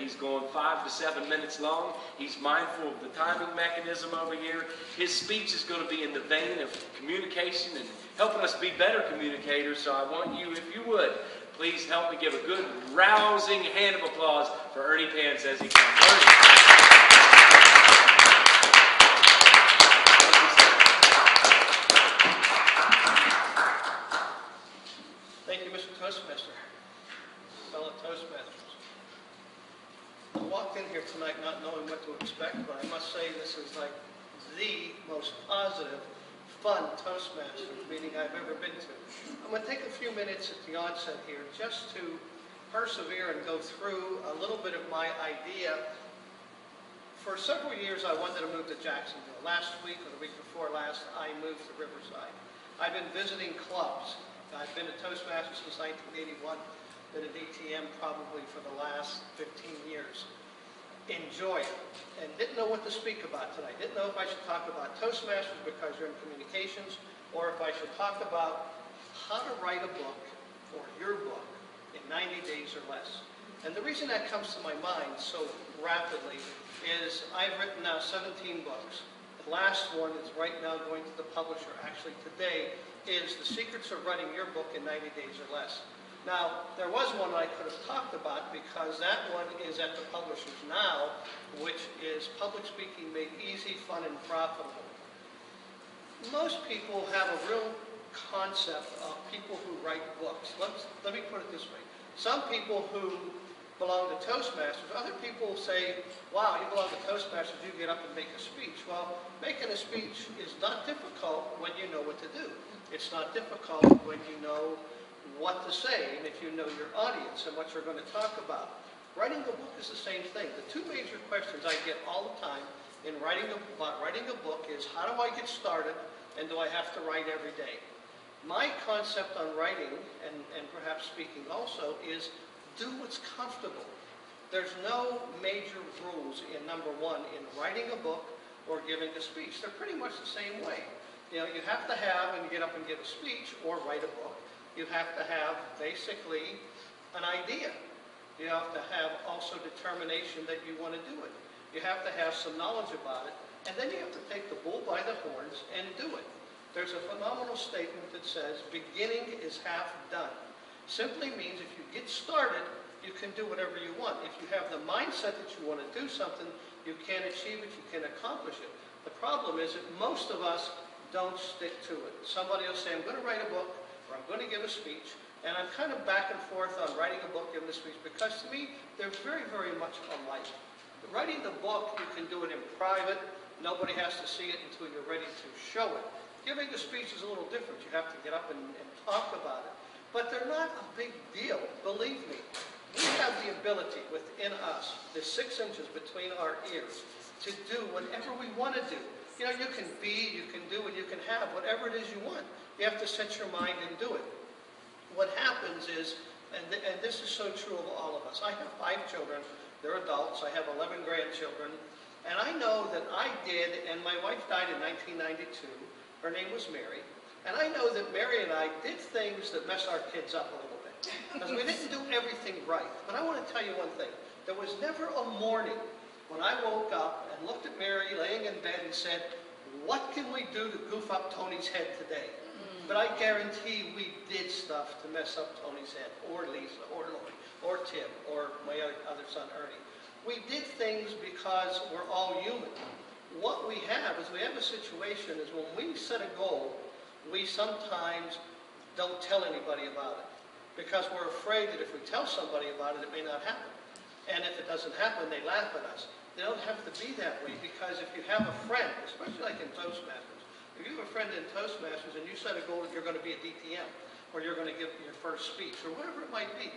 He's going 5 to 7 minutes long. He's mindful of the timing mechanism over here. His speech is going to be in the vein of communication and helping us be better communicators. So I want you, if you would, please help me give a good, rousing hand of applause for Ernie Panza as he comes. Ernie. Thank you, Mr. Toastmaster. Fellow Toastmasters. I walked in here tonight not knowing what to expect, but I must say this is like the most positive, fun Toastmaster meeting I've ever been to. I'm going to take a few minutes at the onset here just to persevere and go through a little bit of my idea. For several years I wanted to move to Jacksonville. Last week or the week before last, I moved to Riverside. I've been visiting clubs. I've been a Toastmaster since 1981, been at ATM probably for the last 15 years. Enjoy it. And didn't know what to speak about tonight. Didn't know if I should talk about Toastmasters because you're in communications, or if I should talk about how to write a book, or your book, in 90 days or less. And the reason that comes to my mind so rapidly is I've written now 17 books. The last one is right now going to the publisher, actually today, is The Secrets of Writing Your Book in 90 Days or Less. Now, there was one I could have talked about because that one is at the publishers now, which is Public Speaking Made Easy, Fun, and Profitable. Most people have a real concept of people who write books. Let me put it this way. Some people who belong to Toastmasters, other people say, wow, you belong to Toastmasters, you get up and make a speech. Well, making a speech is not difficult when you know what to do. It's not difficult when you know what to say and if you know your audience and what you're going to talk about. Writing a book is the same thing. The two major questions I get all the time in writing a book is, how do I get started and do I have to write every day? My concept on writing, and perhaps speaking also, is do what's comfortable. There's no major rules in number one in writing a book or giving a speech. They're pretty much the same way. You know, you have to have, when you get up and give a speech or write a book, you have to have basically an idea. You have to have also determination that you want to do it. You have to have some knowledge about it, and then you have to take the bull by the horns and do it. There's a phenomenal statement that says, beginning is half done. Simply means if you get started, you can do whatever you want. If you have the mindset that you want to do something, you can achieve it, you can accomplish it. The problem is that most of us don't stick to it. Somebody will say, I'm going to write a book, or I'm going to give a speech, and I'm kind of back and forth on writing a book, giving a speech, because to me, they're very, very much alike. Writing the book, you can do it in private. Nobody has to see it until you're ready to show it. Giving a speech is a little different. You have to get up and talk about it. But they're not a big deal, believe me. We have the ability within us, the 6 inches between our ears, to do whatever we want to do. You know, you can be, you can do, and you can have whatever it is you want. You have to set your mind and do it. What happens is, and this is so true of all of us. I have 5 children. They're adults. I have 11 grandchildren. And I know that I did, and my wife died in 1992. Her name was Mary. And I know that Mary and I did things that messed our kids up a little bit. Because we didn't do everything right. But I want to tell you one thing. There was never a morning when I woke up and looked at Mary laying in bed and said, what can we do to goof up Tony's head today? But I guarantee we did stuff to mess up Tony's head, or Lisa, or Lori, or Tim, or my other son, Ernie. We did things because we're all human. What we have is we have a situation is when we set a goal, we sometimes don't tell anybody about it. Because we're afraid that if we tell somebody about it, it may not happen. And if it doesn't happen, they laugh at us. They don't have to be that way, because if you have a friend, especially like in Toastmasters, if you have a friend in Toastmasters and you set a goal that you're going to be a DTM, or you're going to give your first speech, or whatever it might be,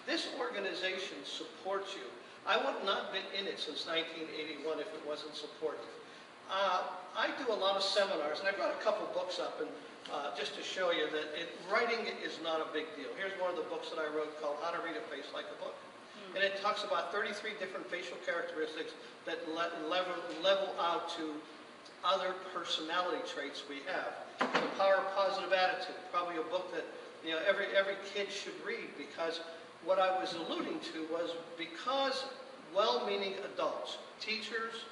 this organization supports you. I would not have been in it since 1981 if it wasn't supportive. I do a lot of seminars, and I brought a couple books up, and just to show you that writing is not a big deal. Here's one of the books that I wrote called How to Read a Face Like a Book. And it talks about 33 different facial characteristics that level out to other personality traits we have. The Power of Positive Attitude, probably a book that every kid should read, because what I was alluding to was because well-meaning adults, teachers,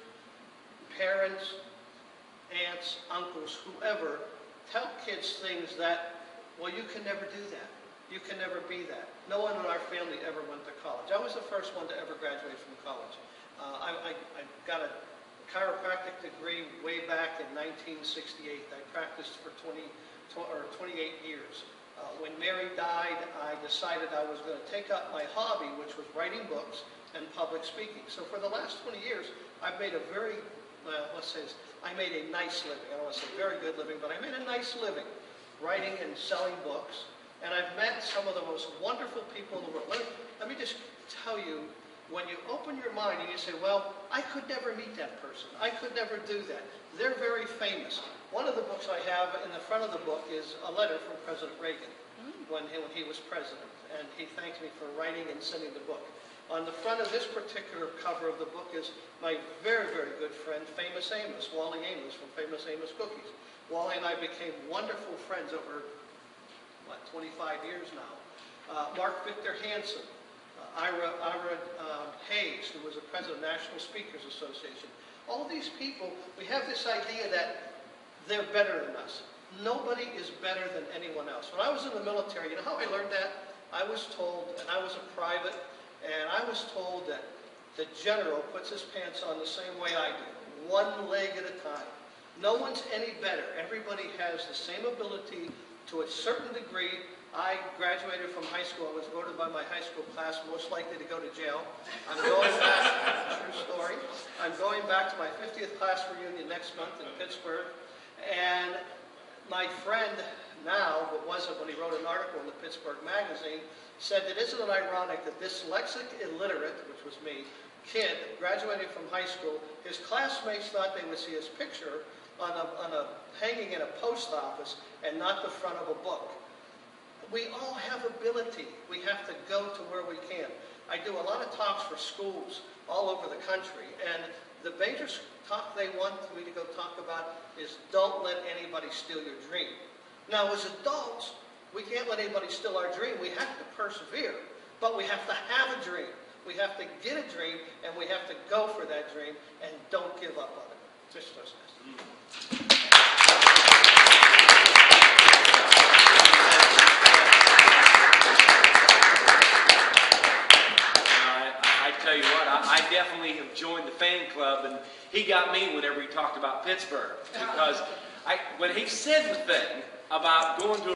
parents, aunts, uncles, whoever, tell kids things that, well, you can never do that. You can never be that. No one in our family ever went to college. I was the first one to ever graduate from college. I got a chiropractic degree way back in 1968. I practiced for 28 years. When Mary died, I decided I was going to take up my hobby, which was writing books and public speaking. So for the last 20 years, I've made a very, let's say this, I made a nice living. I don't want to say very good living, but I made a nice living writing and selling books. And I've met some of the most wonderful people in the world. Let me just tell you, when you open your mind and you say, well, I could never meet that person. I could never do that. They're very famous. One of the books I have in the front of the book is a letter from President Reagan when he was president. And he thanked me for writing and sending the book. On the front of this particular cover of the book is my very, very good friend, Famous Amos, Wally Amos from Famous Amos Cookies. Wally and I became wonderful friends over 25 years now. Mark Victor Hansen, Ira Hayes, who was the president of National Speakers Association. All these people, we have this idea that they're better than us. Nobody is better than anyone else. When I was in the military, you know how I learned that? I was told, and I was a private, and I was told that the general puts his pants on the same way I do, one leg at a time. No one's any better. Everybody has the same ability to a certain degree. I graduated from high school. I was voted by my high school class most likely to go to jail. I'm going back, true story, I'm going back to my 50th class reunion next month in Pittsburgh. And my friend now, but wasn't when he wrote an article in the Pittsburgh Magazine, said that isn't it ironic that this dyslexic illiterate, which was me, kid graduating from high school, his classmates thought they would see his picture on a hanging in a post office and not the front of a book. We all have ability. We have to go to where we can. I do a lot of talks for schools all over the country, and the major talk they want me to go talk about is don't let anybody steal your dream. Now, as adults, we can't let anybody steal our dream. We have to persevere, but we have to have a dream. We have to get a dream, and we have to go for that dream, and don't give up on it. Just those guys. I tell you what, I definitely have joined the fan club, and he got me whenever he talked about Pittsburgh, because when he said the thing about going to